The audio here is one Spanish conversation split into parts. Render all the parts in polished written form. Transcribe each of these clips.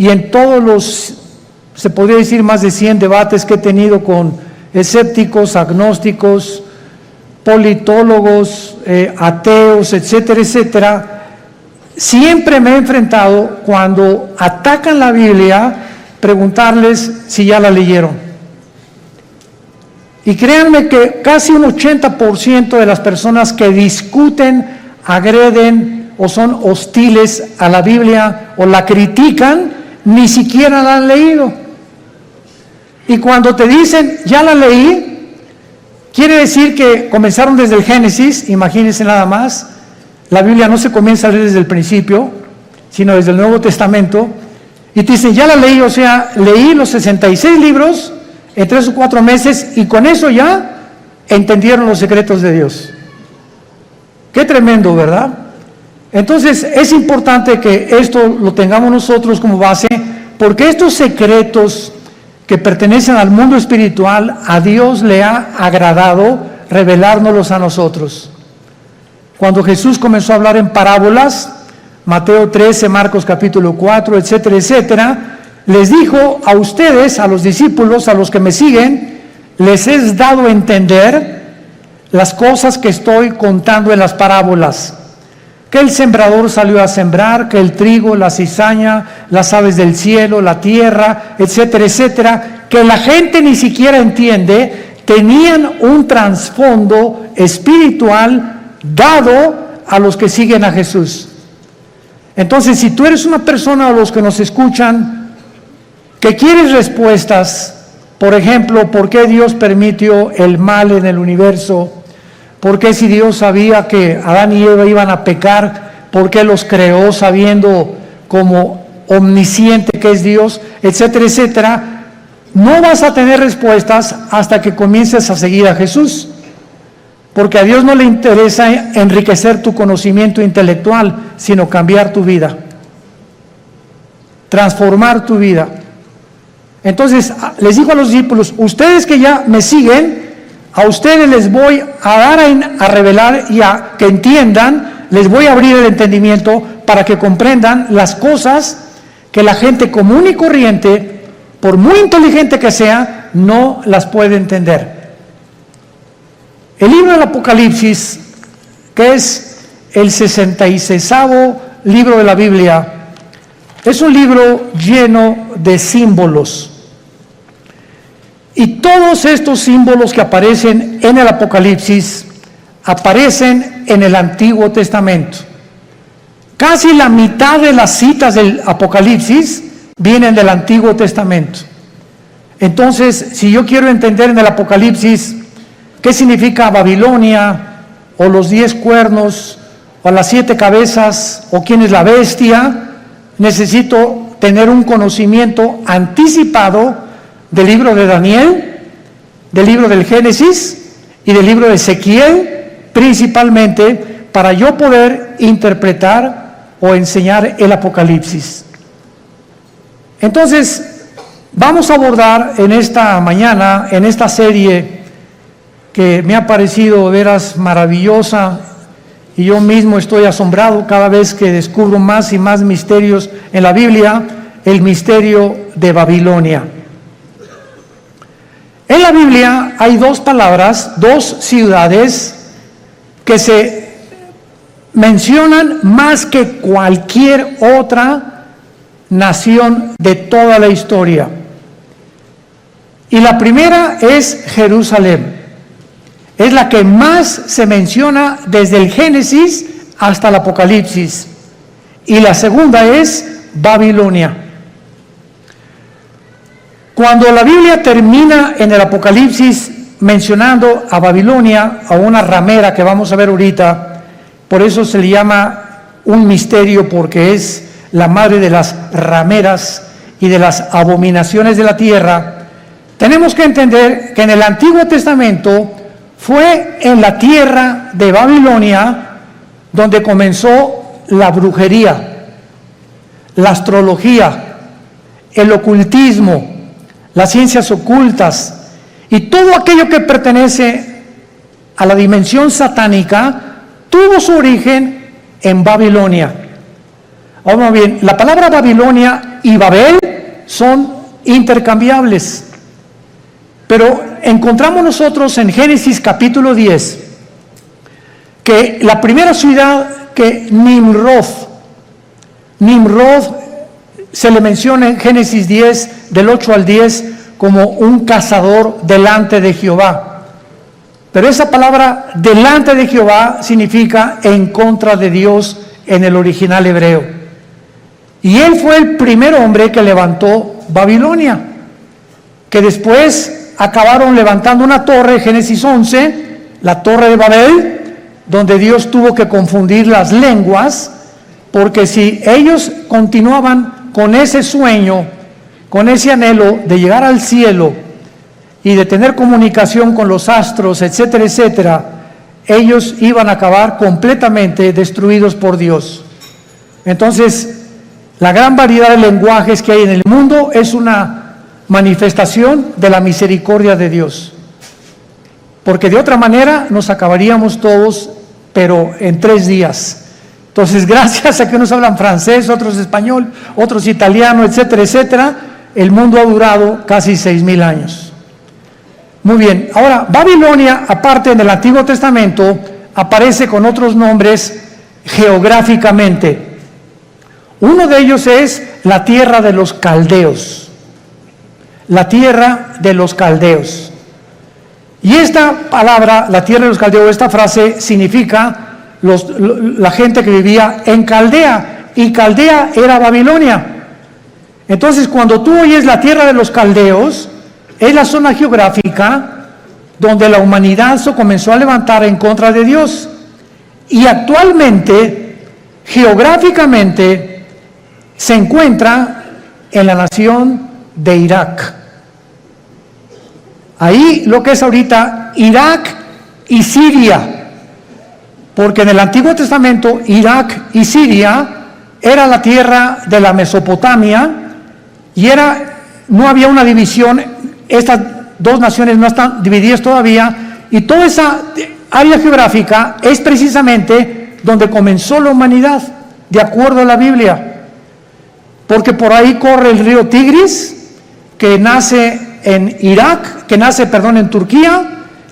y en todos los, se podría decir, más de 100 debates que he tenido con escépticos, agnósticos, politólogos, ateos, etcétera, etcétera, siempre me he enfrentado, cuando atacan la Biblia, preguntarles si ya la leyeron. Y créanme que casi un 80% de las personas que discuten, agreden o son hostiles a la Biblia o la critican, ni siquiera la han leído. Y cuando te dicen, ya la leí, quiere decir que comenzaron desde el Génesis. Imagínense nada más, la Biblia no se comienza a leer desde el principio, sino desde el Nuevo Testamento, y te dicen, ya la leí, o sea, leí los 66 libros en 3 o 4 meses, y con eso ya entendieron los secretos de Dios. Qué tremendo, ¿verdad? Entonces es importante que esto lo tengamos nosotros como base, porque estos secretos que pertenecen al mundo espiritual, a Dios le ha agradado revelárnoslos a nosotros. Cuando Jesús comenzó a hablar en parábolas, Mateo 13, Marcos capítulo 4, etcétera, etcétera, les dijo a ustedes, a los discípulos, a los que me siguen, les he dado a entender las cosas que estoy contando en las parábolas. Que el sembrador salió a sembrar, que el trigo, la cizaña, las aves del cielo, la tierra, etcétera, etcétera, que la gente ni siquiera entiende, tenían un trasfondo espiritual dado a los que siguen a Jesús. Entonces, si tú eres una persona, o los que nos escuchan, que quieres respuestas, por ejemplo, ¿por qué Dios permitió el mal en el universo? ¿Por qué, si Dios sabía que Adán y Eva iban a pecar, por qué los creó sabiendo como omnisciente que es Dios, etcétera, etcétera? No vas a tener respuestas hasta que comiences a seguir a Jesús, porque a Dios no le interesa enriquecer tu conocimiento intelectual, sino cambiar tu vida, transformar tu vida. Entonces les dijo a los discípulos, ustedes que ya me siguen, a ustedes les voy a dar a revelar y a que entiendan, les voy a abrir el entendimiento para que comprendan las cosas que la gente común y corriente, por muy inteligente que sea, no las puede entender. El libro del Apocalipsis, que es el 66º libro de la Biblia, es un libro lleno de símbolos. Y todos estos símbolos que aparecen en el Apocalipsis aparecen en el Antiguo Testamento. Casi la mitad de las citas del Apocalipsis vienen del Antiguo Testamento. Entonces, si yo quiero entender en el Apocalipsis qué significa Babilonia, o los 10 cuernos, o las 7 cabezas, o quién es la bestia, necesito tener un conocimiento anticipado del libro de Daniel, del libro del Génesis y del libro de Ezequiel, principalmente, para yo poder interpretar o enseñar el Apocalipsis. Entonces, vamos a abordar en esta mañana, en esta serie que me ha parecido de veras maravillosa, y yo mismo estoy asombrado cada vez que descubro más y más misterios en la Biblia, el misterio de Babilonia. En la Biblia hay 2 palabras, 2 ciudades que se mencionan más que cualquier otra nación de toda la historia. Y la primera es Jerusalén. Es la que más se menciona desde el Génesis hasta el Apocalipsis. Y la segunda es Babilonia. Cuando la Biblia termina en el Apocalipsis mencionando a Babilonia, a una ramera que vamos a ver ahorita, por eso se le llama un misterio, porque es la madre de las rameras y de las abominaciones de la tierra, tenemos que entender que en el Antiguo Testamento fue en la tierra de Babilonia donde comenzó la brujería, la astrología, el ocultismo, las ciencias ocultas y todo aquello que pertenece a la dimensión satánica tuvo su origen en Babilonia. Ahora bien, la palabra Babilonia y Babel son intercambiables, pero encontramos nosotros en Génesis capítulo 10 que la primera ciudad que Nimrod se le menciona en Génesis 10 del 8 al 10 como un cazador delante de Jehová, pero esa palabra delante de Jehová significa en contra de Dios en el original hebreo, y él fue el primer hombre que levantó Babilonia, que después acabaron levantando una torre, Génesis 11, la torre de Babel, donde Dios tuvo que confundir las lenguas, porque si ellos continuaban con ese sueño, con ese anhelo de llegar al cielo y de tener comunicación con los astros, etcétera, etcétera, ellos iban a acabar completamente destruidos por Dios. Entonces, la gran variedad de lenguajes que hay en el mundo es una manifestación de la misericordia de Dios, porque de otra manera nos acabaríamos todos, pero en 3 días. Entonces, gracias a que unos hablan francés, otros español, otros italiano, etcétera, etcétera, el mundo ha durado casi 6,000 años. Muy bien, ahora Babilonia, aparte en el Antiguo Testamento, aparece con otros nombres geográficamente. Uno de ellos es la tierra de los caldeos. La tierra de los caldeos. Y esta palabra, la tierra de los caldeos, esta frase significa la gente que vivía en Caldea, y Caldea era Babilonia. Entonces, cuando tú oyes la tierra de los caldeos, es la zona geográfica donde la humanidad se comenzó a levantar en contra de Dios. Y actualmente, geográficamente, se encuentra en la nación de Irak. Ahí lo que es ahorita Irak y Siria, porque en el Antiguo Testamento Irak y Siria era la tierra de la Mesopotamia y no había una división, estas dos naciones no están divididas todavía, y toda esa área geográfica es precisamente donde comenzó la humanidad, de acuerdo a la Biblia, porque por ahí corre el río Tigris, que nace en en Turquía,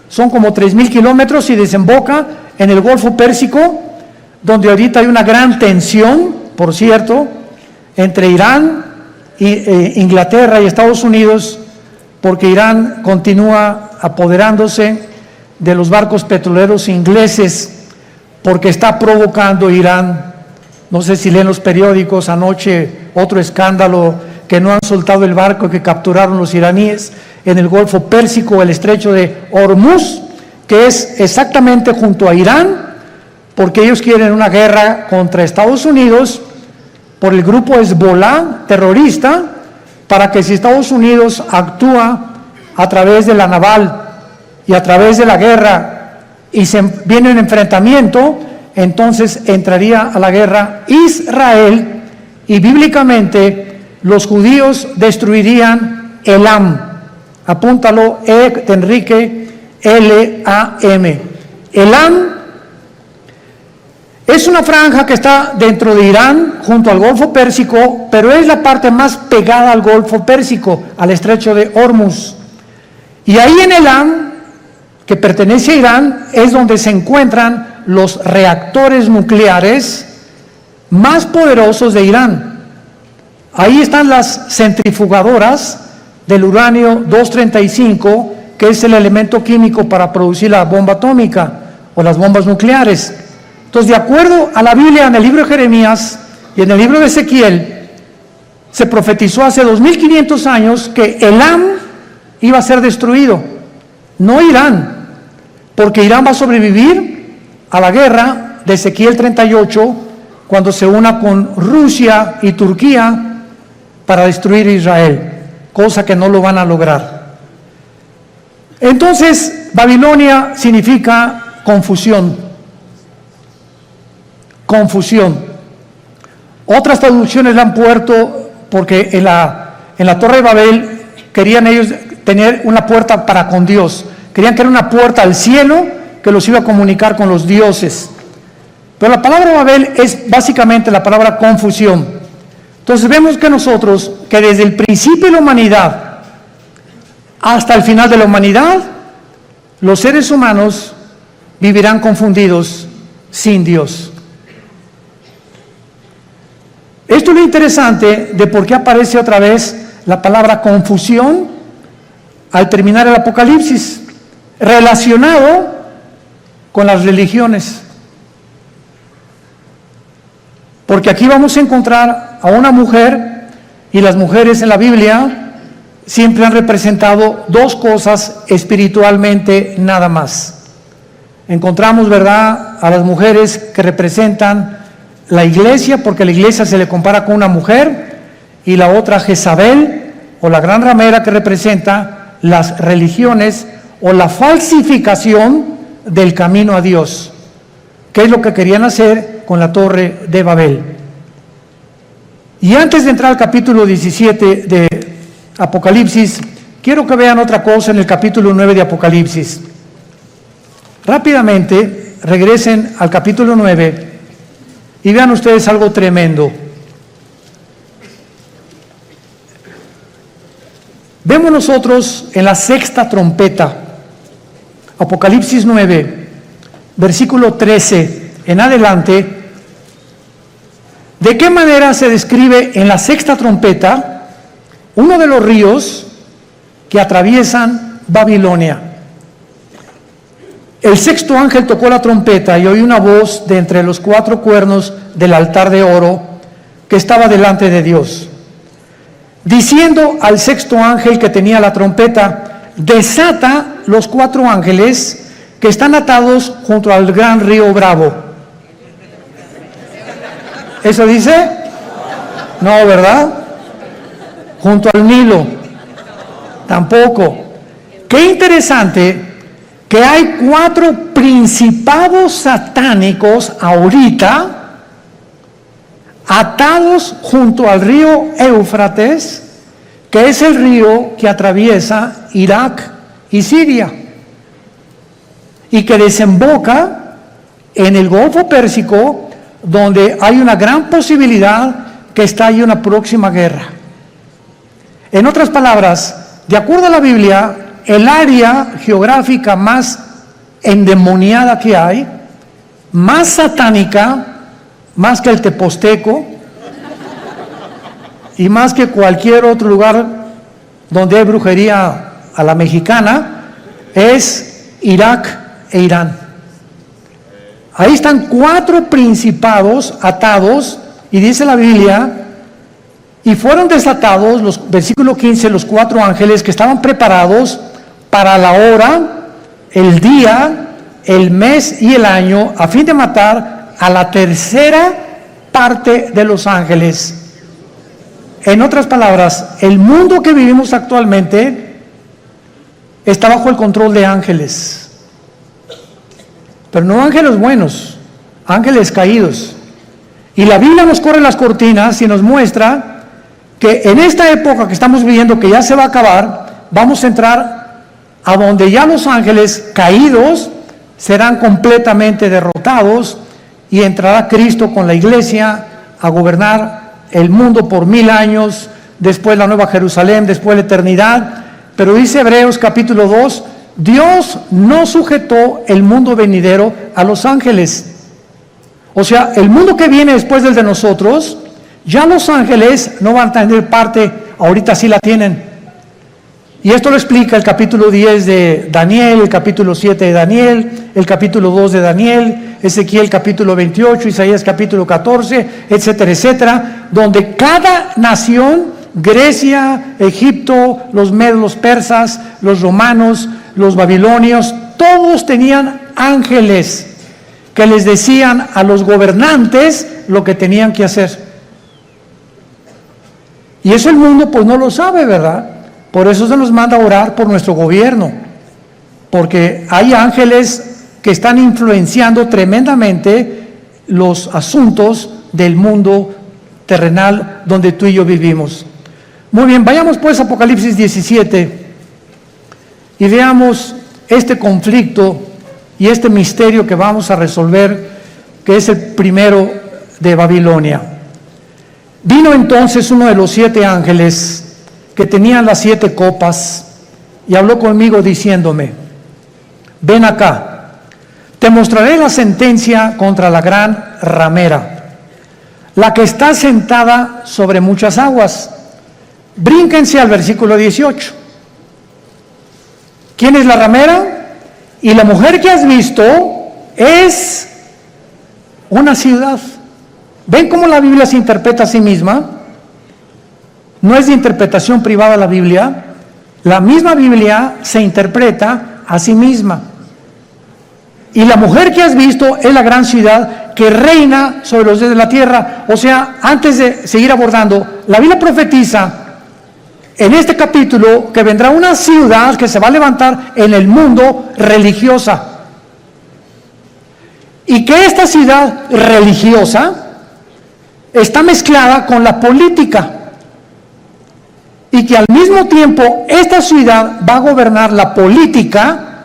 son como 3,000 kilómetros y desemboca en el Golfo Pérsico, donde ahorita hay una gran tensión, por cierto, entre Irán, Inglaterra y Estados Unidos, porque Irán continúa apoderándose de los barcos petroleros ingleses, porque está provocando Irán, no sé si leen los periódicos, anoche otro escándalo, que no han soltado el barco que capturaron los iraníes en el Golfo Pérsico, el estrecho de Hormuz, que es exactamente junto a Irán, porque ellos quieren una guerra contra Estados Unidos por el grupo Hezbollah terrorista, para que si Estados Unidos actúa a través de la naval y a través de la guerra y viene un enfrentamiento, entonces entraría a la guerra Israel, y bíblicamente los judíos destruirían Elam. Apúntalo, de Enrique, L-A-M. Elam es una franja que está dentro de Irán, junto al Golfo Pérsico, pero es la parte más pegada al Golfo Pérsico, al estrecho de Hormuz. Y ahí en Elam, que pertenece a Irán, es donde se encuentran los reactores nucleares más poderosos de Irán. Ahí están las centrifugadoras del uranio 235, que es el elemento químico para producir la bomba atómica o las bombas nucleares. Entonces, de acuerdo a la Biblia, en el libro de Jeremías y en el libro de Ezequiel, se profetizó hace 2500 años que Elam iba a ser destruido, no Irán, porque Irán va a sobrevivir a la guerra de Ezequiel 38 cuando se una con Rusia y Turquía para destruir Israel, cosa que no lo van a lograr. Entonces, Babilonia significa confusión. Confusión. Otras traducciones la han puesto porque en la Torre de Babel querían ellos tener una puerta para con Dios. Querían que era una puerta al cielo que los iba a comunicar con los dioses. Pero la palabra Babel es básicamente la palabra confusión. Entonces vemos que nosotros, que desde el principio de la humanidad hasta el final de la humanidad, los seres humanos vivirán confundidos sin Dios. Esto es lo interesante de por qué aparece otra vez la palabra confusión al terminar el Apocalipsis, relacionado con las religiones. Porque aquí vamos a encontrar a una mujer, y las mujeres en la Biblia siempre han representado dos cosas espiritualmente nada más. Encontramos, ¿verdad?, a las mujeres que representan la iglesia, porque la iglesia se le compara con una mujer, y la otra Jezabel, o la gran ramera, que representa las religiones o la falsificación del camino a Dios, que es lo que querían hacer con la torre de Babel. Y antes de entrar al capítulo 17 de Apocalipsis, quiero que vean otra cosa en el capítulo 9 de Apocalipsis. Rápidamente regresen al capítulo 9 y vean ustedes algo tremendo. Vemos nosotros en la sexta trompeta, Apocalipsis 9, versículo 13 en adelante, de qué manera se describe en la sexta trompeta uno de los ríos que atraviesan Babilonia. El sexto ángel tocó la trompeta y oí una voz de entre los cuatro cuernos del altar de oro que estaba delante de Dios, diciendo al sexto ángel que tenía la trompeta: desata los cuatro ángeles que están atados junto al gran río Bravo. ¿Eso dice? No, ¿verdad? Junto al Nilo. Tampoco. Qué interesante que hay cuatro principados satánicos ahorita atados junto al río Éufrates, que es el río que atraviesa Irak y Siria, y que desemboca en el Golfo Pérsico, donde hay una gran posibilidad que estalle una próxima guerra. En otras palabras, de acuerdo a la Biblia, el área geográfica más endemoniada que hay, más satánica, más que el Teposteco y más que cualquier otro lugar donde hay brujería a la mexicana, es Irak e Irán. Ahí están cuatro principados atados, y dice la Biblia, y fueron desatados, versículo 15, los cuatro ángeles que estaban preparados para la hora, el día, el mes y el año, a fin de matar a la tercera parte de los ángeles. En otras palabras, el mundo que vivimos actualmente está bajo el control de ángeles. Pero no ángeles buenos, ángeles caídos. Y la Biblia nos corre las cortinas y nos muestra que en esta época que estamos viviendo, que ya se va a acabar, vamos a entrar a donde ya los ángeles caídos serán completamente derrotados, y entrará Cristo con la iglesia a gobernar el mundo por 1000 años, después la Nueva Jerusalén, después la eternidad. Pero dice Hebreos capítulo 2, Dios no sujetó el mundo venidero a los ángeles. O sea, el mundo que viene después del de nosotros, ya los ángeles no van a tener parte, ahorita sí la tienen. Y esto lo explica el capítulo 10 de Daniel, el capítulo 7 de Daniel, el capítulo 2 de Daniel, Ezequiel capítulo 28, Isaías capítulo 14, etcétera, etcétera, donde cada nación, Grecia, Egipto, los medos, los persas, los romanos, los babilonios, todos tenían ángeles que les decían a los gobernantes lo que tenían que hacer. Y eso el mundo pues no lo sabe, ¿verdad? Por eso se nos manda a orar por nuestro gobierno, porque hay ángeles que están influenciando tremendamente los asuntos del mundo terrenal donde tú y yo vivimos. Muy bien, vayamos pues a Apocalipsis 17 y veamos este conflicto y este misterio que vamos a resolver, que es el primero de Babilonia. Vino entonces uno de los 7 ángeles que tenían las 7 copas y habló conmigo diciéndome: ven acá, te mostraré la sentencia contra la gran ramera, la que está sentada sobre muchas aguas. Brínquense al versículo 18. ¿Quién es la ramera? Y la mujer que has visto es una ciudad. ¿Ven cómo la Biblia se interpreta a sí misma? No es de interpretación privada la Biblia. La misma Biblia se interpreta a sí misma. Y la mujer que has visto es la gran ciudad que reina sobre los dioses de la tierra. O sea, antes de seguir abordando, la Biblia profetiza en este capítulo que vendrá una ciudad que se va a levantar en el mundo religiosa. Y que esta ciudad religiosa está mezclada con la política. Y que al mismo tiempo esta ciudad va a gobernar la política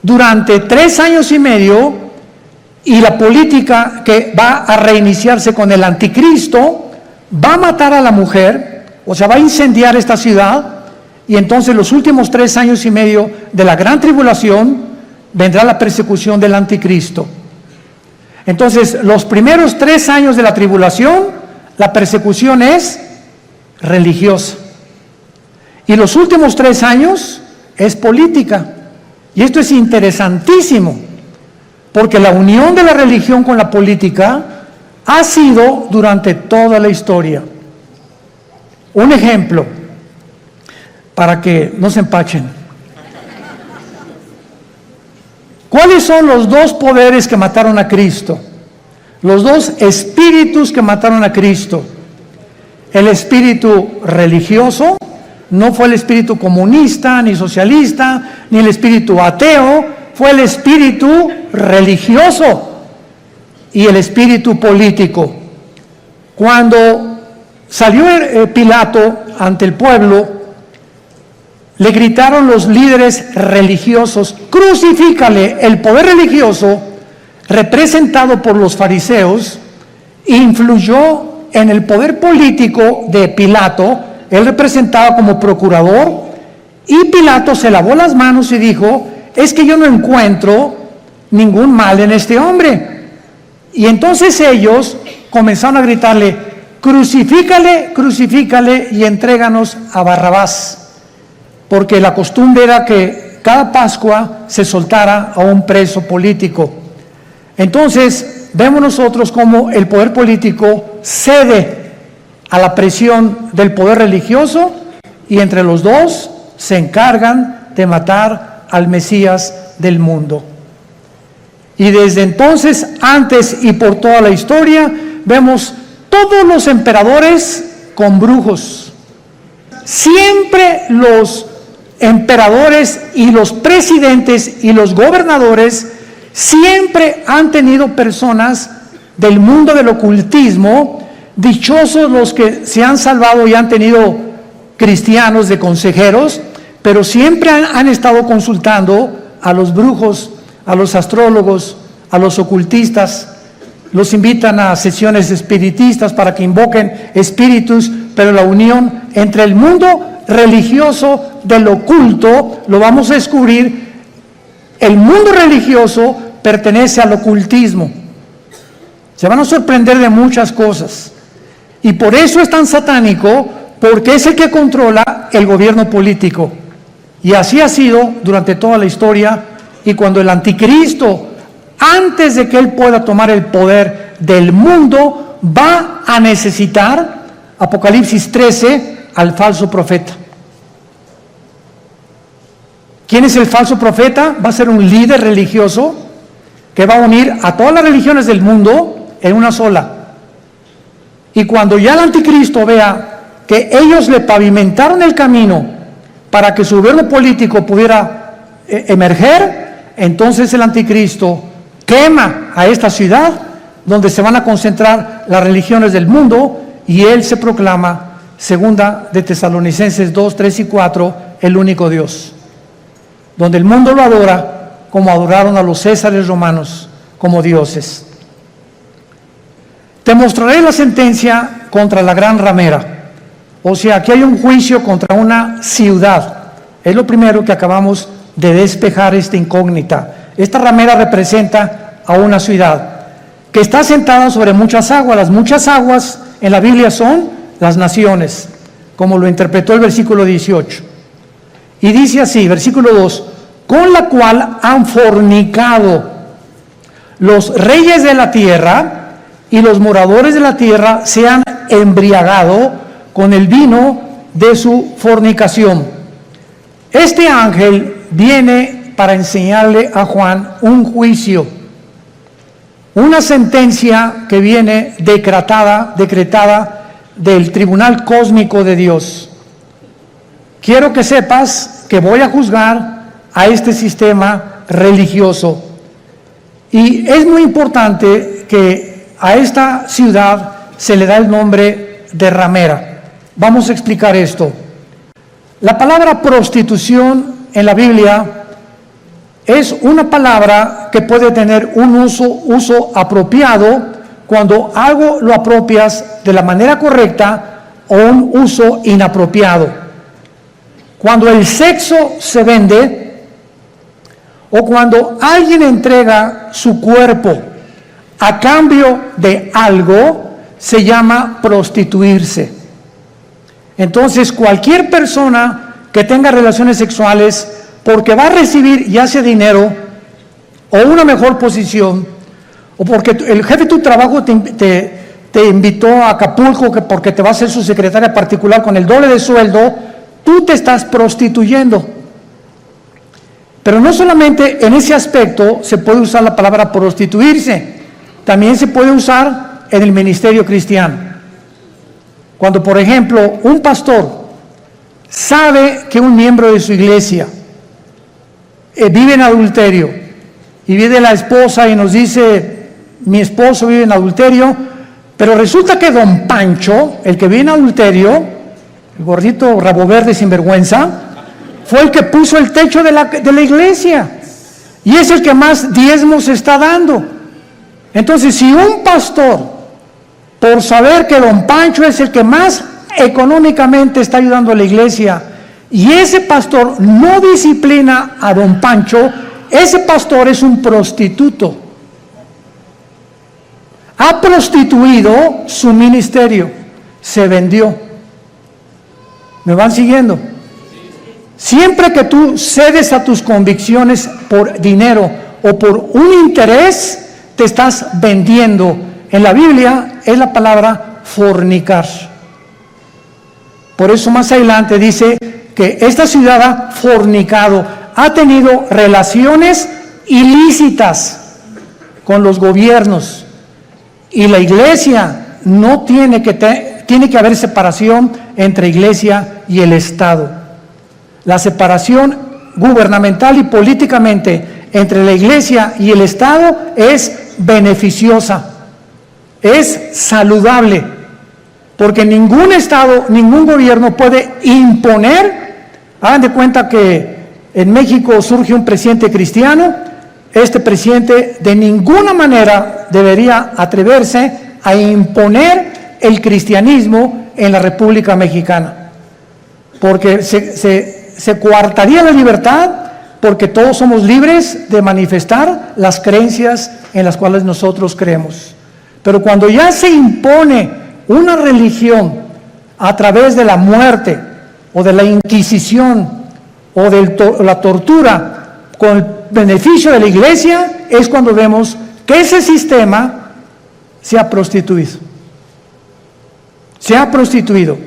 durante 3 años y medio, y la política que va a reiniciarse con el anticristo va a matar a la mujer, o sea, va a incendiar esta ciudad, y entonces los últimos 3 años y medio de la gran tribulación vendrá la persecución del anticristo. Entonces, los primeros 3 años de la tribulación, la persecución es religiosa. Y los últimos 3 años es política. Y esto es interesantísimo, porque la unión de la religión con la política ha sido durante toda la historia. Un ejemplo, para que no se empachen. ¿Cuáles son los 2 poderes que mataron a Cristo? Los 2 espíritus que mataron a Cristo. El espíritu religioso, no fue el espíritu comunista, ni socialista, ni el espíritu ateo, fue el espíritu religioso y el espíritu político. Cuando salió Pilato ante el pueblo, le gritaron los líderes religiosos: crucifícale. El poder religioso, representado por los fariseos, influyó en el poder político de Pilato. Él representaba como procurador, y Pilato se lavó las manos y dijo: es que yo no encuentro ningún mal en este hombre. Y entonces ellos comenzaron a gritarle: crucifícale, crucifícale y entréganos a Barrabás. Porque la costumbre era que cada Pascua se soltara a un preso político. Entonces vemos nosotros cómo el poder político cede a la presión del poder religioso, y entre los 2 se encargan de matar al Mesías del mundo. Y desde entonces, antes y por toda la historia, vemos todos los emperadores con brujos. Siempre los emperadores y los presidentes y los gobernadores siempre han tenido personas del mundo del ocultismo. Dichosos los que se han salvado y han tenido cristianos de consejeros, pero siempre han estado consultando a los brujos, a los astrólogos, a los ocultistas. Los invitan a sesiones espiritistas para que invoquen espíritus, pero la unión entre el mundo religioso del oculto, lo vamos a descubrir. El mundo religioso pertenece al ocultismo. Se van a sorprender de muchas cosas. Y por eso es tan satánico, porque es el que controla el gobierno político. Y así ha sido durante toda la historia. Y cuando el anticristo, antes de que él pueda tomar el poder del mundo, va a necesitar, Apocalipsis 13, al falso profeta. ¿Quién es el falso profeta? Va a ser un líder religioso que va a unir a todas las religiones del mundo en una sola. Y cuando ya el anticristo vea que ellos le pavimentaron el camino para que su gobierno político pudiera emerger, entonces el anticristo quema a esta ciudad donde se van a concentrar las religiones del mundo, y él se proclama, segunda de Tesalonicenses 2, 3 y 4, el único Dios, donde el mundo lo adora como adoraron a los césares romanos como dioses. te mostraré la sentencia contra la gran ramera. O sea, aquí hay un juicio contra una ciudad. Es lo primero que acabamos de despejar esta incógnita. Esta ramera representa a una ciudad que está sentada sobre muchas aguas. Las muchas aguas en la Biblia son las naciones, como lo interpretó el versículo 18. Y dice así, versículo 2, con la cual han fornicado los reyes de la tierra, y los moradores de la tierra se han embriagado con el vino de su fornicación. Este ángel viene para enseñarle a Juan un juicio, una sentencia que viene decretada del tribunal cósmico de Dios. Quiero que sepas que voy a juzgar a este sistema religioso. Y es muy importante que a esta ciudad se le da el nombre de ramera. Vamos a explicar esto. La palabra prostitución en la Biblia es una palabra que puede tener un uso apropiado cuando algo lo apropias de la manera correcta, o un uso inapropiado. Cuando el sexo se vende, o cuando alguien entrega su cuerpo a cambio de algo, se llama prostituirse. Entonces, cualquier persona que tenga relaciones sexuales porque va a recibir ya sea dinero o una mejor posición, o porque el jefe de tu trabajo te invitó a Acapulco porque te va a ser su secretaria particular con el doble de sueldo, tú te estás prostituyendo. Pero no solamente en ese aspecto se puede usar la palabra prostituirse, también se puede usar en el ministerio cristiano. Cuando, por ejemplo, un pastor sabe que un miembro de su iglesia vive en adulterio, y viene la esposa y nos dice, mi esposo vive en adulterio, pero resulta que don Pancho, el que vive en adulterio, el gordito rabo verde sinvergüenza, fue el que puso el techo de la iglesia, y es el que más diezmos está dando. Entonces, si un pastor, por saber que don Pancho es el que más económicamente está ayudando a la iglesia, y ese pastor no disciplina a don Pancho, ese pastor es un prostituto. Ha prostituido su ministerio, se vendió. ¿Me van siguiendo? Siempre que tú cedes a tus convicciones por dinero o por un interés, te estás vendiendo. En la Biblia es la palabra fornicar. Por eso más adelante dice que esta ciudad ha fornicado, ha tenido relaciones ilícitas con los gobiernos. Y la iglesia no tiene que haber separación entre iglesia y el Estado. La separación gubernamental y políticamente entre la iglesia y el Estado es beneficiosa, es saludable, porque ningún Estado, ningún gobierno puede imponer. Hagan de cuenta que en México surge un presidente cristiano, este presidente de ninguna manera debería atreverse a imponer el cristianismo en la República Mexicana, porque se coartaría la libertad, porque todos somos libres de manifestar las creencias en las cuales nosotros creemos. Pero cuando ya se impone una religión a través de la muerte o de la Inquisición o de la tortura con el beneficio de la iglesia, es cuando vemos que ese sistema se ha prostituido. Se ha prostituido,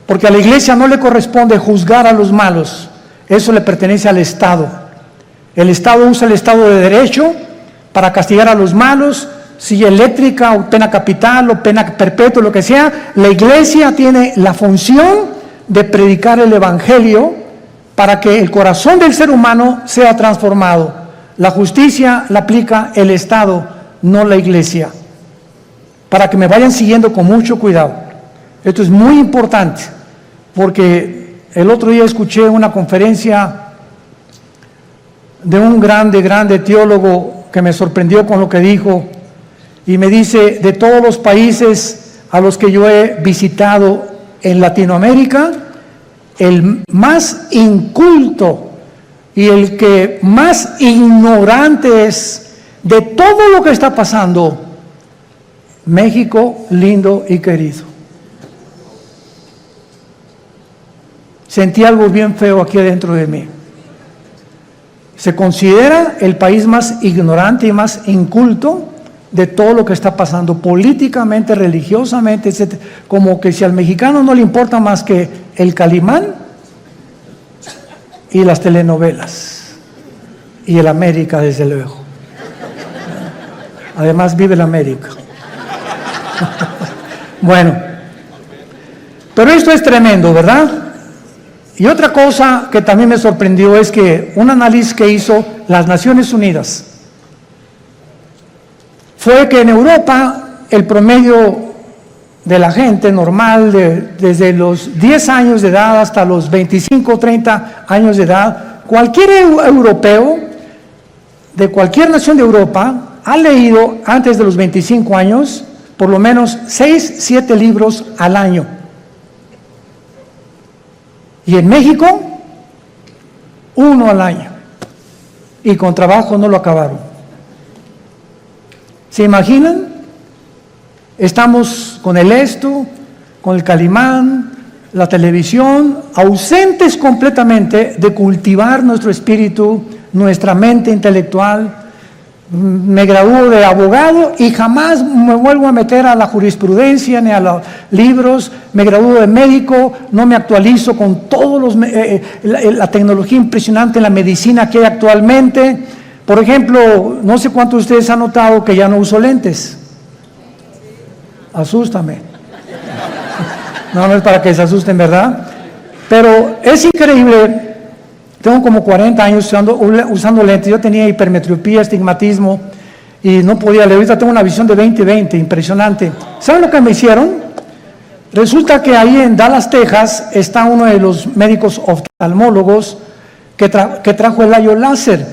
porque a la iglesia no le corresponde juzgar a los malos, eso le pertenece al Estado. El Estado usa el Estado de Derecho para castigar a los malos, silla eléctrica o pena capital o pena perpetua, lo que sea. La iglesia tiene la función de predicar el Evangelio para que el corazón del ser humano sea transformado. La justicia la aplica el Estado, no la iglesia. Para que me vayan siguiendo con mucho cuidado. Esto es muy importante, porque el otro día escuché una conferencia de un grande teólogo que me sorprendió con lo que dijo, y me dice, de todos los países a los que yo he visitado en Latinoamérica, el más inculto y el que más ignorante es de todo lo que está pasando, México lindo y querido. Sentí algo bien feo aquí adentro de mí. Se considera el país más ignorante y más inculto de todo lo que está pasando políticamente, religiosamente, etc. Como que si al mexicano no le importa más que el Calimán y las telenovelas y el América, desde luego. Además vive el América. Bueno, pero esto es tremendo, ¿verdad? Y otra cosa que también me sorprendió es que un análisis que hizo las Naciones Unidas fue que en Europa el promedio de la gente normal, desde los 10 años de edad hasta los 25 o 30 años de edad, cualquier europeo de cualquier nación de Europa ha leído antes de los 25 años por lo menos 6, 7 libros al año. Y en México, 1 al año. Y con trabajo no lo acabaron. ¿Se imaginan? Estamos con el esto, con el Calimán, la televisión, ausentes completamente de cultivar nuestro espíritu, nuestra mente intelectual. Me gradúo de abogado y jamás me vuelvo a meter a la jurisprudencia ni a los libros. Me gradúo de médico, no me actualizo con todos la tecnología impresionante en la medicina que hay actualmente. Por ejemplo, no sé cuántos de ustedes han notado que ya no uso lentes. Asústame. No es para que se asusten, ¿verdad? Pero es increíble. Tengo como 40 años usando lentes. Yo tenía hipermetropía, astigmatismo y no podía leer. Ahorita tengo una visión de 20/20, impresionante. ¿Saben lo que me hicieron? Resulta que ahí en Dallas, Texas, está uno de los médicos oftalmólogos que trajo el rayo láser.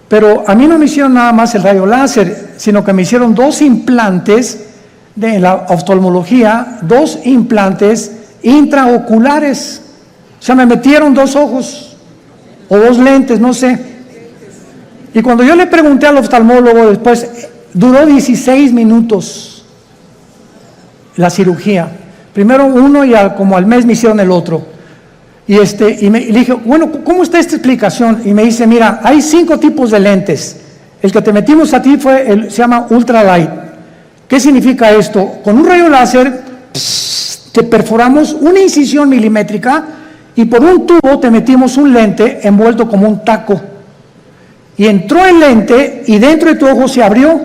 Pero a mí no me hicieron nada más el rayo láser, sino que me hicieron 2 implantes de la oftalmología, 2 implantes intraoculares. O sea, me metieron 2 ojos. O 2 lentes, no sé. Y cuando yo le pregunté al oftalmólogo después, duró 16 minutos la cirugía. Primero uno y como al mes me hicieron el otro. Y le dije, bueno, ¿cómo está esta explicación? Y me dice, mira, hay 5 tipos de lentes. El que te metimos a ti se llama ultralight. ¿Qué significa esto? Con un rayo láser te perforamos una incisión milimétrica y por un tubo te metimos un lente envuelto como un taco. Y entró el lente y dentro de tu ojo se abrió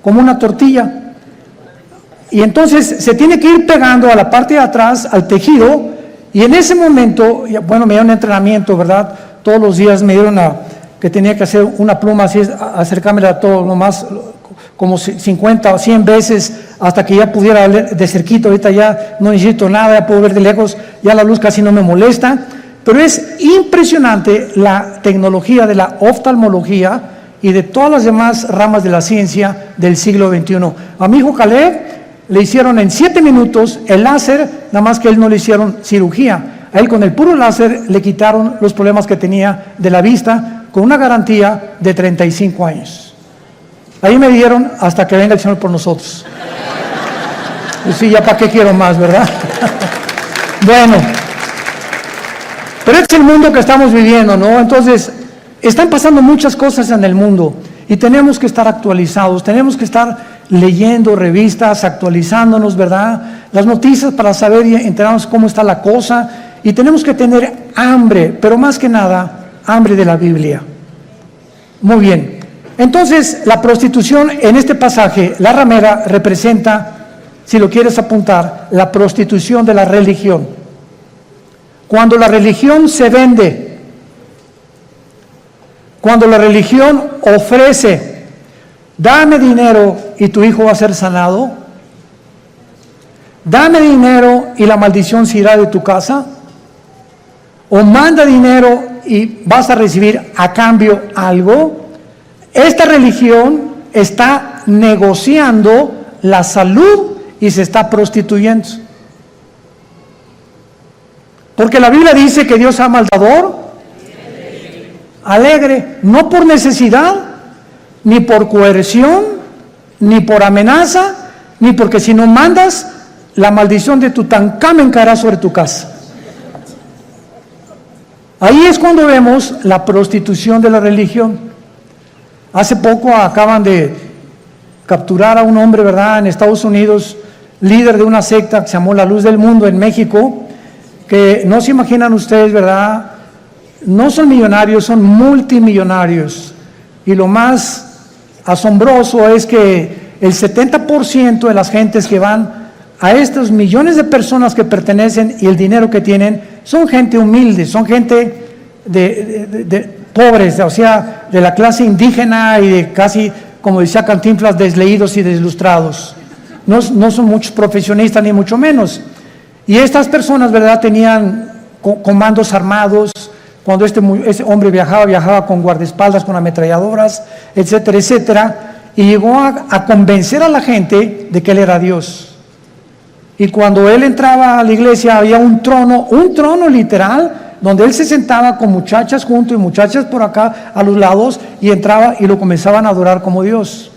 como una tortilla. Y entonces se tiene que ir pegando a la parte de atrás, al tejido, y en ese momento, bueno, me dieron entrenamiento, ¿verdad? Todos los días me dieron que tenía que hacer una pluma así, acercármela a todo, nomás como 50 o 100 veces hasta que ya pudiera ver de cerquito. Ahorita ya no necesito nada, ya puedo ver de lejos, ya la luz casi no me molesta. Pero es impresionante la tecnología de la oftalmología y de todas las demás ramas de la ciencia del siglo XXI. A mi hijo Caleb le hicieron en 7 minutos el láser, nada más que a él no le hicieron cirugía. A él con el puro láser le quitaron los problemas que tenía de la vista con una garantía de 35 años. Ahí me dieron hasta que venga el Señor por nosotros. Pues sí, ya para qué quiero más, ¿verdad? Bueno, pero este es el mundo que estamos viviendo, ¿no? Entonces, están pasando muchas cosas en el mundo y tenemos que estar actualizados, tenemos que estar leyendo revistas, actualizándonos, ¿verdad? Las noticias para saber y enterarnos cómo está la cosa, y tenemos que tener hambre, pero más que nada, hambre de la Biblia. Muy bien. Entonces, la prostitución en este pasaje, la ramera, representa, si lo quieres apuntar, la prostitución de la religión. Cuando la religión se vende, cuando la religión ofrece, dame dinero y tu hijo va a ser sanado, dame dinero y la maldición se irá de tu casa, o manda dinero y vas a recibir a cambio algo. Esta religión está negociando la salud y se está prostituyendo. Porque la Biblia dice que Dios ama al dador alegre, no por necesidad, ni por coerción, ni por amenaza, ni porque si no mandas, la maldición de Tutankamón caerá sobre tu casa. Ahí es cuando vemos la prostitución de la religión. Hace poco acaban de capturar a un hombre, ¿verdad?, en Estados Unidos, líder de una secta que se llamó La Luz del Mundo en México, que no se imaginan ustedes, ¿verdad?, no son millonarios, son multimillonarios. Y lo más asombroso es que el 70% de las gentes que van a estos millones de personas que pertenecen y el dinero que tienen, son gente humilde, son gente de pobres, o sea, de la clase indígena y de casi, como decía Cantinflas, desleídos y deslustrados. No son muchos profesionistas, ni mucho menos. Y estas personas, ¿verdad?, tenían comandos armados. Cuando ese hombre viajaba con guardaespaldas, con ametralladoras, etcétera, etcétera, y llegó a convencer a la gente de que él era Dios. Y cuando él entraba a la iglesia había un trono literal, donde él se sentaba con muchachas junto y muchachas por acá a los lados, y entraba y lo comenzaban a adorar como Dios.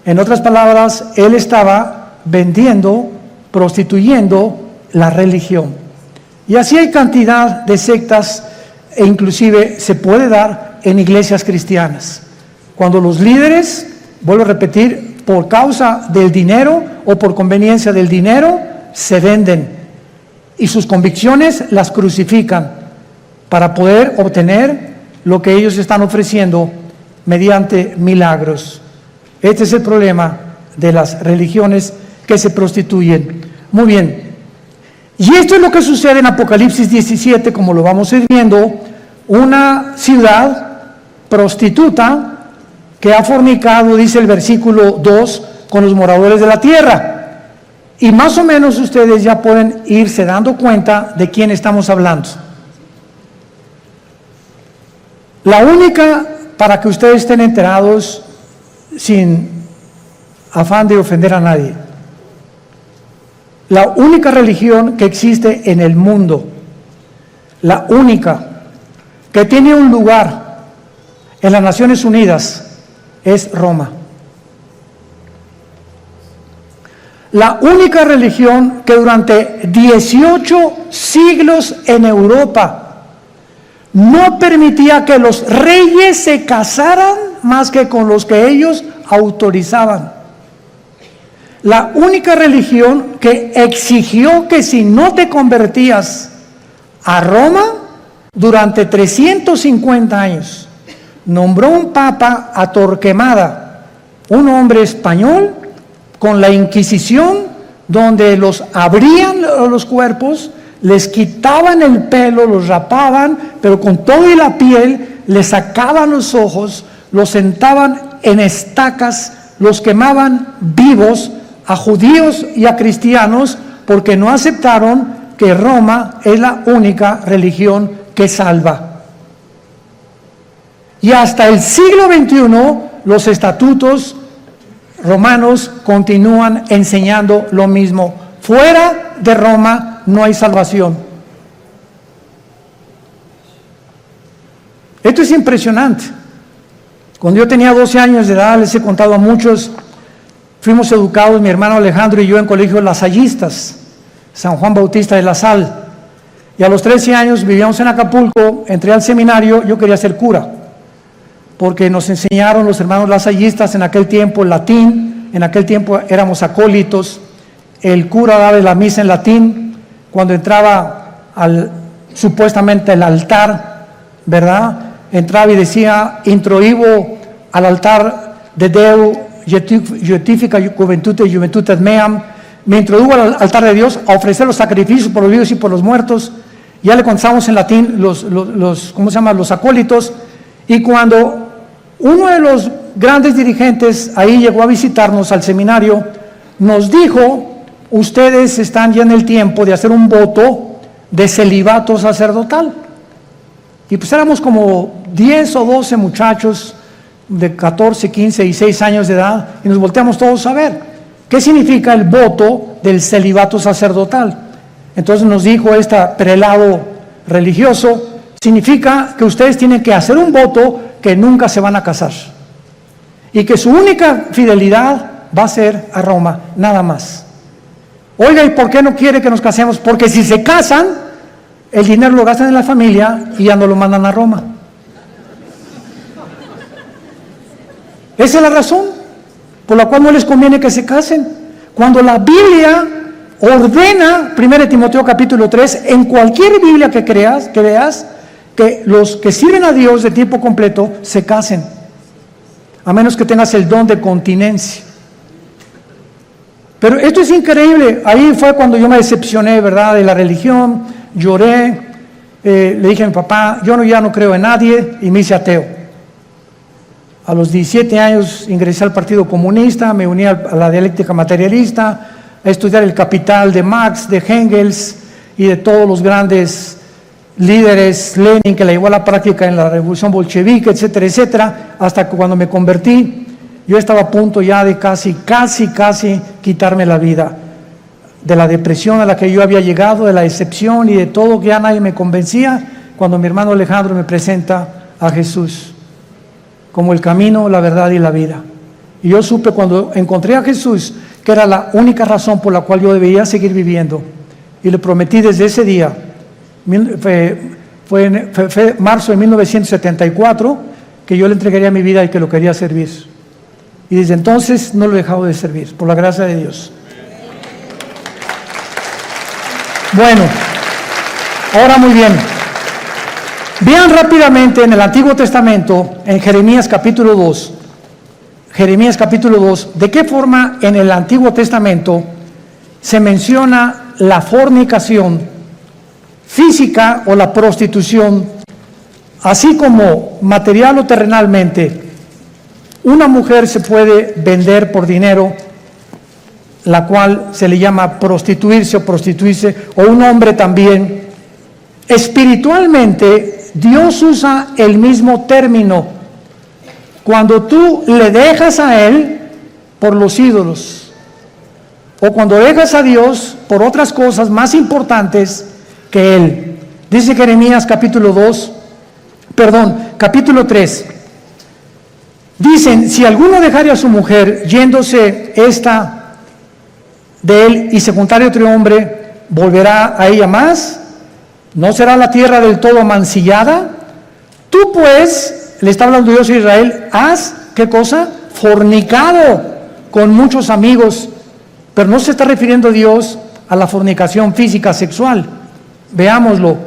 En otras palabras, él estaba vendiendo, prostituyendo la religión. Y así hay cantidad de sectas, e inclusive se puede dar en iglesias cristianas. Cuando los líderes, vuelvo a repetir, por causa del dinero o por conveniencia del dinero, se venden y sus convicciones las crucifican para poder obtener lo que ellos están ofreciendo mediante milagros. Este es el problema de las religiones que se prostituyen. Muy bien. Y esto es lo que sucede en Apocalipsis 17, como lo vamos a ir viendo, una ciudad prostituta que ha fornicado, dice el versículo 2, con los moradores de la tierra. Y más o menos ustedes ya pueden irse dando cuenta de quién estamos hablando. La única, para que ustedes estén enterados, sin afán de ofender a nadie, la única religión que existe en el mundo, la única que tiene un lugar en las Naciones Unidas, es Roma. La única religión que durante 18 siglos en Europa no permitía que los reyes se casaran más que con los que ellos autorizaban. La única religión que exigió que si no te convertías a Roma durante 350 años, nombró un papa a Torquemada, un hombre español, con la Inquisición, donde los abrían los cuerpos, les quitaban el pelo, los rapaban, pero con todo y la piel, les sacaban los ojos, los sentaban en estacas, los quemaban vivos a judíos y a cristianos, porque no aceptaron que Roma es la única religión que salva. Y hasta el siglo XXI, los estatutos romanos continúan enseñando lo mismo. Fuera de Roma no hay salvación. Esto es impresionante. Cuando yo tenía 12 años de edad, les he contado a muchos, fuimos educados, mi hermano Alejandro y yo, en colegios lasallistas, San Juan Bautista de la Sal. Y a los 13 años vivíamos en Acapulco, entré al seminario, yo quería ser cura, porque nos enseñaron los hermanos lasallistas en aquel tiempo el latín, en aquel tiempo éramos acólitos, el cura daba la misa en latín, cuando entraba supuestamente al altar, ¿verdad?, entraba y decía, introibo al altar de Deu, Justifica Juventudes Meam, me introdujo al altar de Dios a ofrecer los sacrificios por los vivos y por los muertos. Ya le contamos en latín los acólitos. Y cuando uno de los grandes dirigentes ahí llegó a visitarnos al seminario, nos dijo, ustedes están ya en el tiempo de hacer un voto de celibato sacerdotal. Y pues éramos como 10 o 12 muchachos de 14, 15 y 6 años de edad, y nos volteamos todos a ver qué significa el voto del celibato sacerdotal. Entonces nos dijo este prelado religioso, significa que ustedes tienen que hacer un voto que nunca se van a casar y que su única fidelidad va a ser a Roma, nada más. Oiga, ¿y por qué no quiere que nos casemos? Porque si se casan, el dinero lo gastan en la familia y ya no lo mandan a Roma. Esa es la razón por la cual no les conviene que se casen. Cuando la Biblia ordena, 1 Timoteo capítulo 3, en cualquier Biblia que veas, que los que sirven a Dios de tiempo completo se casen, a menos que tengas el don de continencia. Pero esto es increíble. Ahí fue cuando yo me decepcioné, ¿verdad?, de la religión. Lloré, le dije a mi papá, yo ya no creo en nadie, y me hice ateo. A los 17 años ingresé al Partido Comunista, me uní a la dialéctica materialista, a estudiar el Capital de Marx, de Engels y de todos los grandes líderes, Lenin, que la llevó a la práctica en la revolución bolchevique, etcétera, etcétera, hasta que cuando me convertí, yo estaba a punto ya de casi quitarme la vida, de la depresión a la que yo había llegado, de la decepción y de todo, que ya nadie me convencía, cuando mi hermano Alejandro me presenta a Jesús como el camino, la verdad y la vida. Y yo supe cuando encontré a Jesús que era la única razón por la cual yo debía seguir viviendo. Y le prometí desde ese día, fue marzo de 1974, que yo le entregaría mi vida y que lo quería servir. Y desde entonces no lo he dejado de servir, por la gracia de Dios. Bueno, ahora muy bien. Vean rápidamente en el Antiguo Testamento, en Jeremías capítulo 2, de qué forma en el Antiguo Testamento se menciona la fornicación física o la prostitución, así como material o terrenalmente. Una mujer se puede vender por dinero, la cual se le llama prostituirse, o un hombre también. Espiritualmente, Dios usa el mismo término. Cuando tú le dejas a Él por los ídolos, o cuando dejas a Dios por otras cosas más importantes que Él. Dice Jeremías capítulo 3. Dicen, si alguno dejare a su mujer, yéndose esta de él y se juntare otro hombre, ¿volverá a ella más? ¿No será la tierra del todo mancillada? Tú pues, le está hablando Dios a Israel, has, ¿qué cosa? Fornicado con muchos amigos. Pero no se está refiriendo Dios a la fornicación física sexual. Veámoslo.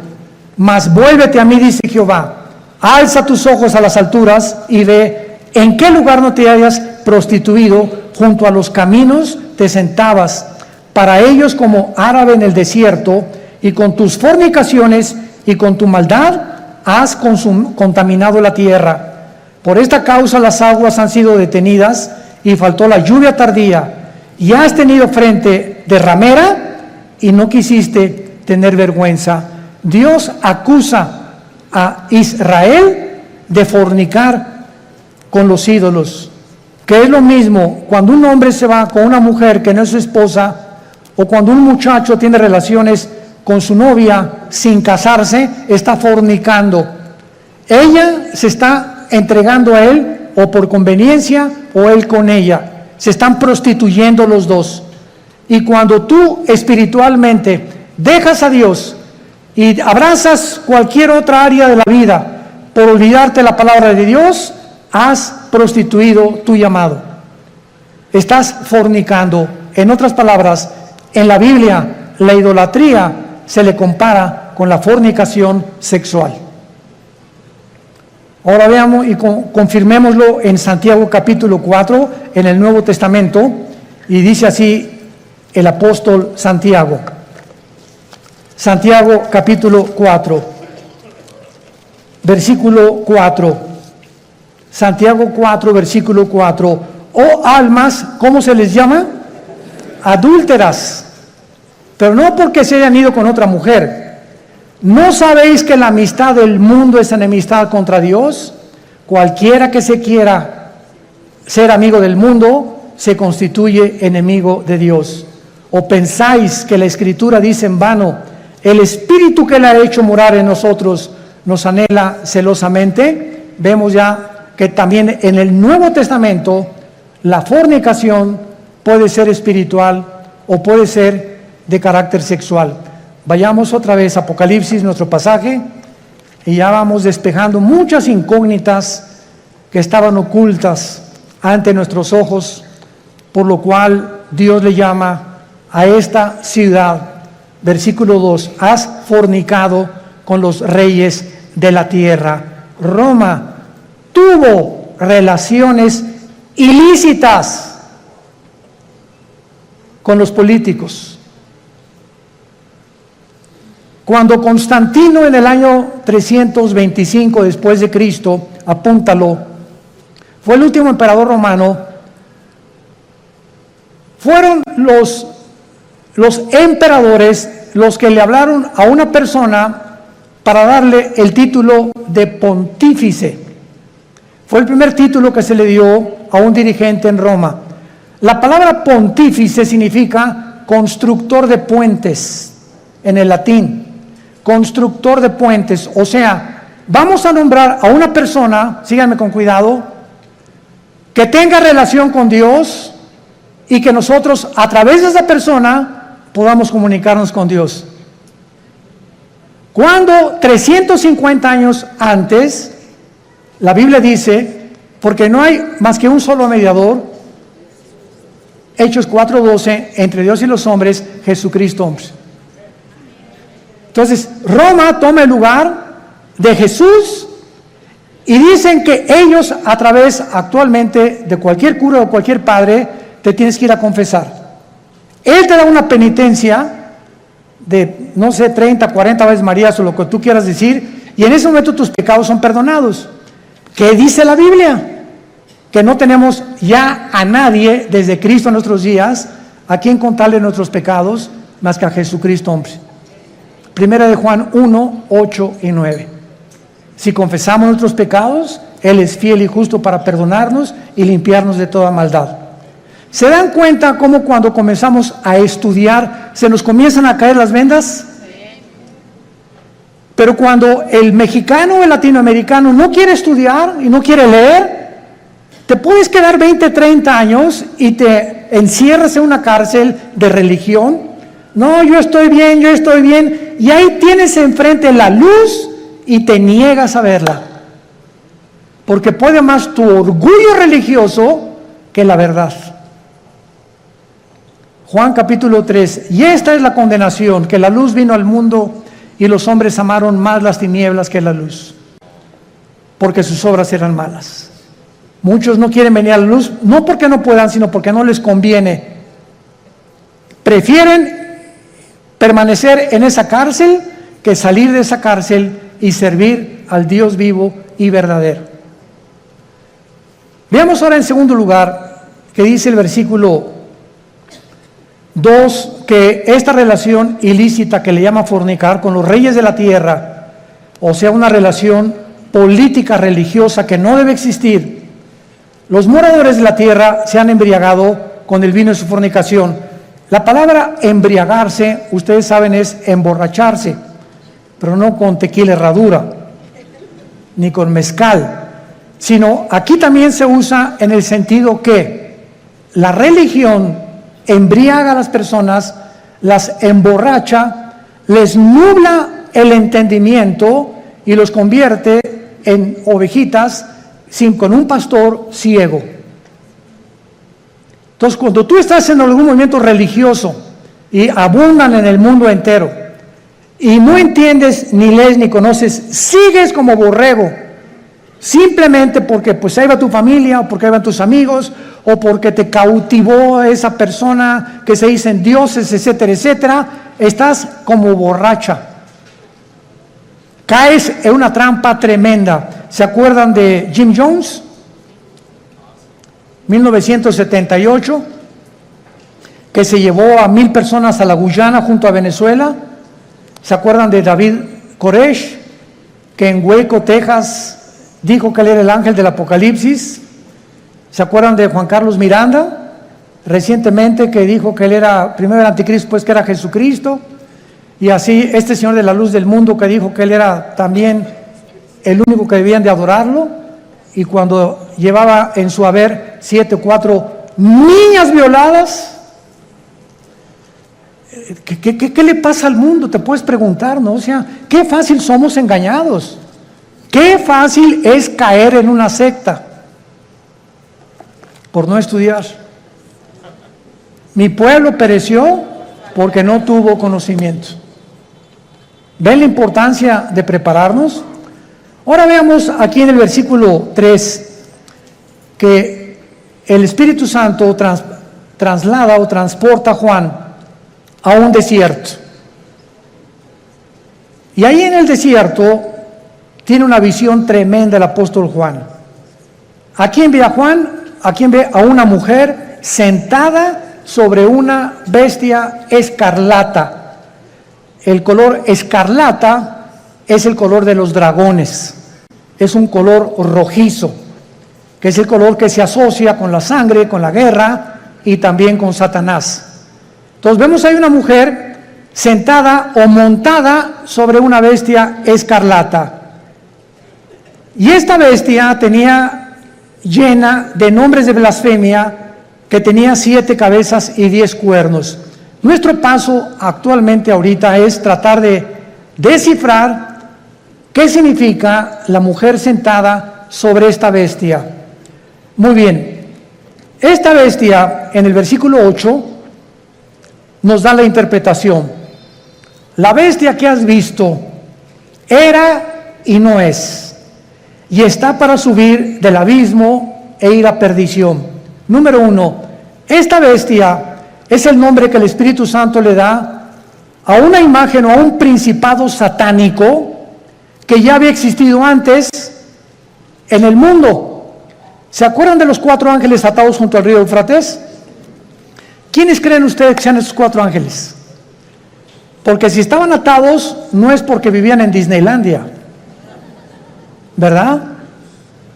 Mas vuélvete a mí, dice Jehová, alza tus ojos a las alturas y ve en qué lugar no te hayas prostituido, junto a los caminos te sentabas, para ellos como árabe en el desierto, y con tus fornicaciones y con tu maldad has contaminado la tierra. Por esta causa las aguas han sido detenidas y faltó la lluvia tardía, y has tenido frente de ramera y no quisiste tener vergüenza. Dios acusa a Israel de fornicar con los ídolos, que es lo mismo cuando un hombre se va con una mujer que no es su esposa, o cuando un muchacho tiene relaciones con su novia sin casarse, está fornicando. Ella se está entregando a él o por conveniencia, o él con ella. Se están prostituyendo los dos. Y cuando tú espiritualmente dejas a Dios y abrazas cualquier otra área de la vida por olvidarte la palabra de Dios, has prostituido tu llamado. Estás fornicando. En otras palabras, en la Biblia, la idolatría se le compara con la fornicación sexual. Ahora veamos y confirmémoslo en Santiago capítulo 4, en el Nuevo Testamento, y dice así el apóstol Santiago. Santiago capítulo 4, versículo 4. Santiago 4, versículo 4. Oh almas, ¿cómo se les llama? Adúlteras, pero no porque se hayan ido con otra mujer. ¿No sabéis que la amistad del mundo es enemistad contra Dios? cualquiera que se quiera ser amigo del mundo, se constituye enemigo de Dios. ¿O pensáis que la Escritura dice en vano, el Espíritu que Él ha hecho morar en nosotros nos anhela celosamente? Vemos ya que también en el Nuevo Testamento la fornicación puede ser espiritual o puede ser de carácter sexual. Vayamos otra vez a Apocalipsis, nuestro pasaje, y ya vamos despejando muchas incógnitas que estaban ocultas ante nuestros ojos, por lo cual Dios le llama a esta ciudad, versículo 2, has fornicado con los reyes de la tierra. Roma tuvo relaciones ilícitas con los políticos. Cuando Constantino en el año 325 después de Cristo, apúntalo, fue el último emperador romano, fueron los emperadores los que le hablaron a una persona para darle el título de pontífice. Fue el primer título que se le dio a un dirigente en Roma. La palabra pontífice significa constructor de puentes en el latín. Constructor de puentes, o sea, vamos a nombrar a una persona, síganme con cuidado, que tenga relación con Dios y que nosotros a través de esa persona podamos comunicarnos con Dios. Cuando 350 años antes, la Biblia dice, porque no hay más que un solo mediador, Hechos 4:12, entre Dios y los hombres, Jesucristo hombre. Entonces, Roma toma el lugar de Jesús y dicen que ellos a través actualmente de cualquier cura o cualquier padre te tienes que ir a confesar. Él te da una penitencia de, no sé, 30, 40 veces Marías o lo que tú quieras decir, y en ese momento tus pecados son perdonados. ¿Qué dice la Biblia? Que no tenemos ya a nadie desde Cristo en nuestros días a quien contarle nuestros pecados más que a Jesucristo hombre. Primera de Juan 1, 8 y 9. Si confesamos nuestros pecados, Él es fiel y justo para perdonarnos y limpiarnos de toda maldad. ¿Se dan cuenta cómo cuando comenzamos a estudiar se nos comienzan a caer las vendas? Pero cuando el mexicano o el latinoamericano no quiere estudiar y no quiere leer, te puedes quedar 20, 30 años y te encierras en una cárcel de religión. No, yo estoy bien, y ahí tienes enfrente la luz y te niegas a verla. Porque puede más tu orgullo religioso que la verdad. Juan capítulo 3, y esta es la condenación, que la luz vino al mundo y los hombres amaron más las tinieblas que la luz, porque sus obras eran malas. Muchos no quieren venir a la luz, no porque no puedan, sino porque no les conviene. Prefieren permanecer en esa cárcel que salir de esa cárcel y servir al Dios vivo y verdadero. Veamos ahora en segundo lugar, que dice el versículo 2, que esta relación ilícita que le llama fornicar con los reyes de la tierra, o sea, una relación política religiosa que no debe existir. Los moradores de la tierra se han embriagado con el vino de su fornicación. La palabra embriagarse, ustedes saben, es emborracharse, pero no con tequila herradura, ni con mezcal, sino aquí también se usa en el sentido que la religión embriaga a las personas, las emborracha, les nubla el entendimiento y los convierte en ovejitas con un pastor ciego. Entonces, cuando tú estás en algún movimiento religioso y abundan en el mundo entero y no entiendes, ni lees, ni conoces, sigues como borrego, simplemente porque pues ahí va tu familia, o porque ahí van tus amigos, o porque te cautivó esa persona que se dicen dioses, etcétera, etcétera, estás como borracha. Caes en una trampa tremenda. ¿Se acuerdan de Jim Jones? 1978, que se llevó a 1,000 personas a la Guyana junto a Venezuela. ¿Se acuerdan de David Koresh, que en Waco, Texas, dijo que él era el ángel del Apocalipsis. ¿Se acuerdan de Juan Carlos Miranda? Recientemente que dijo que él era primero el anticristo, pues que era Jesucristo. Y así este señor de la luz del mundo que dijo que él era también el único que debían de adorarlo. Y cuando llevaba en su haber 7 o 4 niñas violadas, ¿qué le pasa al mundo? Te puedes preguntar, ¿no? O sea, qué fácil somos engañados. Qué fácil es caer en una secta por no estudiar. Mi pueblo pereció porque no tuvo conocimiento. ¿Ven la importancia de prepararnos? Ahora veamos aquí en el versículo 3 que el Espíritu Santo traslada o transporta a Juan a un desierto. Y ahí en el desierto tiene una visión tremenda el apóstol Juan. ¿A quién ve a Juan? ¿A quién ve? A una mujer sentada sobre una bestia escarlata. El color escarlata es el color de los dragones. Es un color rojizo, que es el color que se asocia con la sangre, con la guerra y también con Satanás. Entonces vemos ahí una mujer sentada o montada sobre una bestia escarlata. Y esta bestia tenía llena de nombres de blasfemia, que tenía 7 cabezas y 10 cuernos. Nuestro paso actualmente ahorita es tratar de descifrar qué significa la mujer sentada sobre esta bestia. Muy bien, esta bestia en el versículo 8 nos da la interpretación. La bestia que has visto era y no es, y está para subir del abismo e ir a perdición. Número 1, esta bestia es el nombre que el Espíritu Santo le da a una imagen o a un principado satánico que ya había existido antes en el mundo. ¿Se acuerdan de los 4 ángeles atados junto al río Éufrates? ¿Quiénes creen ustedes que sean esos 4 ángeles? Porque si estaban atados no es porque vivían en Disneylandia, ¿verdad?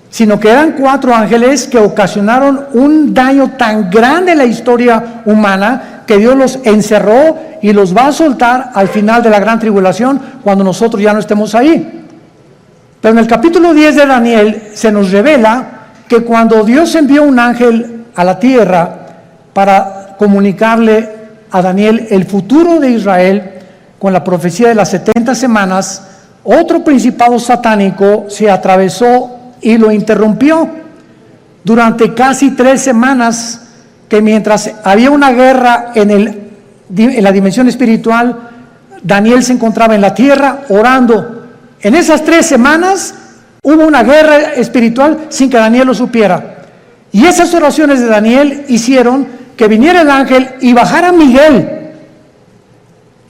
Sino que eran 4 ángeles que ocasionaron un daño tan grande en la historia humana que Dios los encerró y los va a soltar al final de la gran tribulación cuando nosotros ya no estemos ahí. Pero en el capítulo 10 de Daniel se nos revela que cuando Dios envió un ángel a la tierra para comunicarle a Daniel el futuro de Israel con la profecía de las 70 semanas, otro principado satánico se atravesó y lo interrumpió durante casi 3 semanas, que mientras había una guerra en la dimensión espiritual, Daniel se encontraba en la tierra orando. En esas 3 semanas hubo una guerra espiritual sin que Daniel lo supiera. Y esas oraciones de Daniel hicieron que viniera el ángel y bajara Miguel,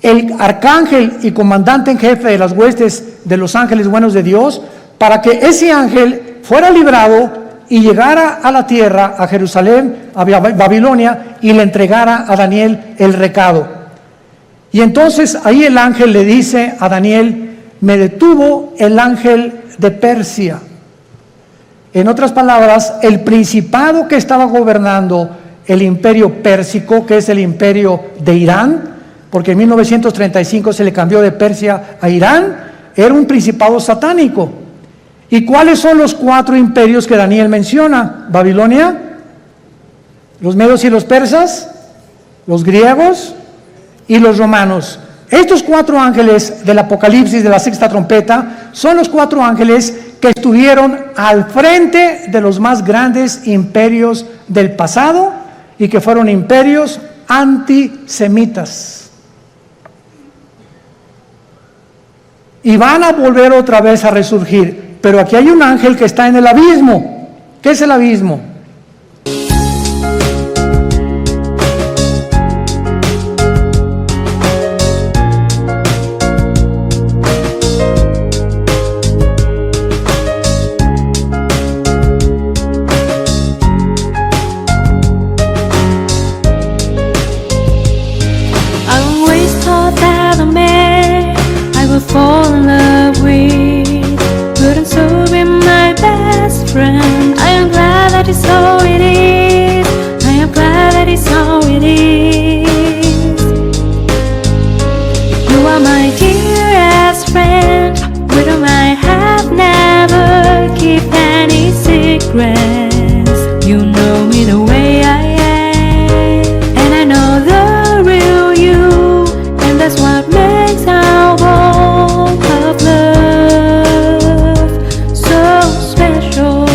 el arcángel y comandante en jefe de las huestes de los ángeles buenos de Dios, para que ese ángel fuera librado y llegara a la tierra, a Jerusalén, a Babilonia, y le entregara a Daniel el recado. Y entonces ahí el ángel le dice a Daniel: me detuvo el ángel de Persia. En otras palabras, el principado que estaba gobernando el imperio pérsico, que es el imperio de Irán, porque en 1935 se le cambió de Persia a Irán, era un principado satánico. ¿Y cuáles son los 4 imperios que Daniel menciona? Babilonia, los medos y los persas, los griegos y los romanos. Estos 4 ángeles del Apocalipsis de la 6ª trompeta son los 4 ángeles que estuvieron al frente de los más grandes imperios del pasado y que fueron imperios antisemitas. Y van a volver otra vez a resurgir. Pero aquí hay un ángel que está en el abismo. ¿Qué es el abismo? Fall in love with, couldn't solve in my bed. secrets. You know me the way I am, and I know the real you, and that's what makes our bond of love so special.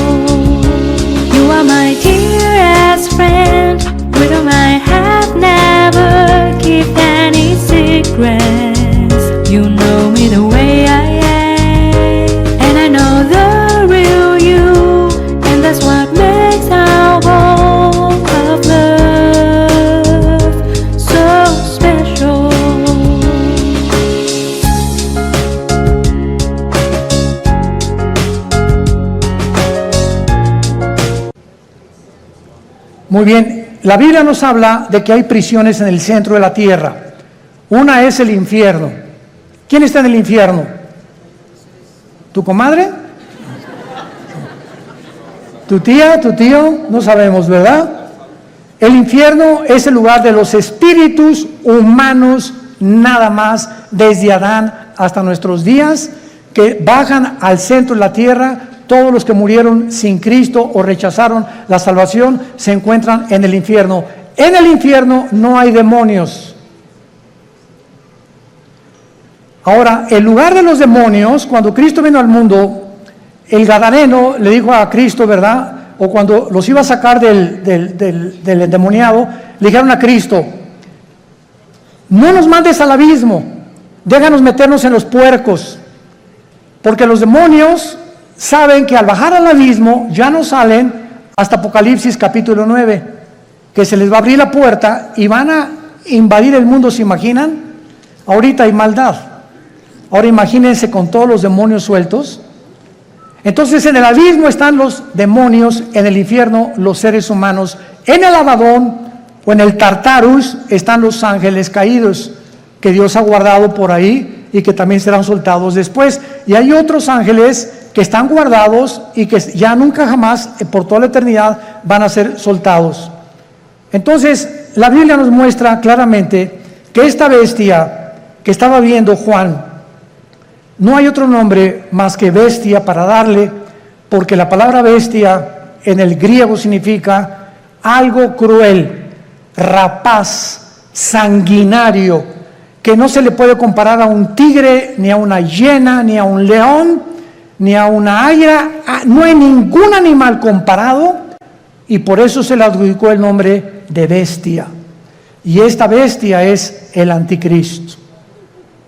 You are my dearest friend, with whom I have never kept any secrets. You know me the way I am, and I know the real you, and that's what makes our bond of love so special. Muy bien, la Biblia nos habla de que hay prisiones en el centro de la tierra. Una es el infierno. ¿Quién está en el infierno? ¿Tu comadre? ¿Tu tía? ¿Tu tío? No sabemos, ¿verdad? El infierno es el lugar de los espíritus humanos, nada más, desde Adán hasta nuestros días, que bajan al centro de la tierra. Todos los que murieron sin Cristo o rechazaron la salvación se encuentran en el infierno. En el infierno no hay demonios. Ahora, el lugar de los demonios, cuando Cristo vino al mundo, el gadareno le dijo a Cristo, ¿verdad? O cuando los iba a sacar del endemoniado, le dijeron a Cristo: no nos mandes al abismo, déjanos meternos en los puercos, porque los demonios saben que al bajar al abismo ya no salen hasta Apocalipsis capítulo 9, que se les va a abrir la puerta y van a invadir el mundo. ¿Se imaginan? Ahorita hay maldad. Ahora imagínense con todos los demonios sueltos. Entonces en el abismo están los demonios, en el infierno los seres humanos, en el Abadón o en el Tartarus están los ángeles caídos que Dios ha guardado por ahí y que también serán soltados después. Y hay otros ángeles que están guardados y que ya nunca jamás, por toda la eternidad, van a ser soltados. Entonces, la Biblia nos muestra claramente que esta bestia que estaba viendo Juan, no hay otro nombre más que bestia para darle, porque la palabra bestia en el griego significa algo cruel, rapaz, sanguinario, que no se le puede comparar a un tigre, ni a una hiena, ni a un león, ni a una águila. No hay ningún animal comparado, y por eso se le adjudicó el nombre de bestia. Y esta bestia es el anticristo.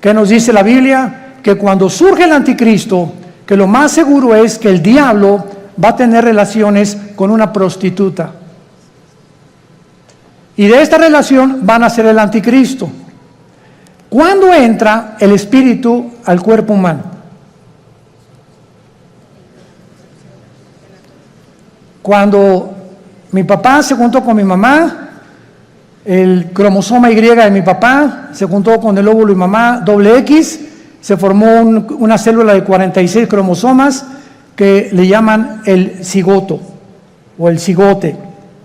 ¿Qué nos dice la Biblia? Que cuando surge el anticristo, que lo más seguro es que el diablo va a tener relaciones con una prostituta. Y de esta relación van a ser el anticristo. ¿Cuándo entra el espíritu al cuerpo humano? Cuando mi papá se juntó con mi mamá, el cromosoma Y de mi papá se juntó con el óvulo de mi mamá, doble X, se formó una célula de 46 cromosomas que le llaman el cigoto o el cigote,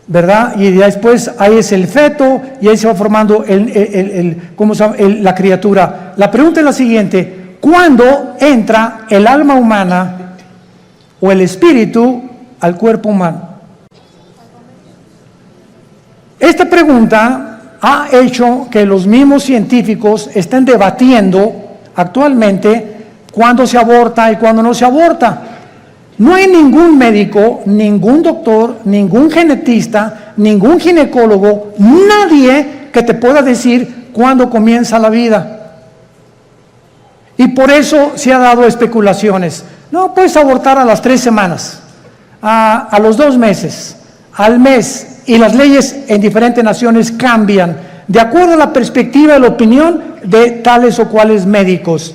¿verdad? Y después ahí es el feto y ahí se va formando la criatura. La pregunta es la siguiente: ¿cuándo entra el alma humana o el espíritu al cuerpo humano? Esta pregunta ha hecho que los mismos científicos estén debatiendo actualmente cuándo se aborta y cuándo no se aborta. No hay ningún médico, ningún doctor, ningún genetista, ningún ginecólogo, nadie que te pueda decir cuándo comienza la vida. Y por eso se ha dado especulaciones. No, puedes abortar a las 3 semanas, a los 2 meses, al mes, y las leyes en diferentes naciones cambian de acuerdo a la perspectiva y la opinión de tales o cuales médicos.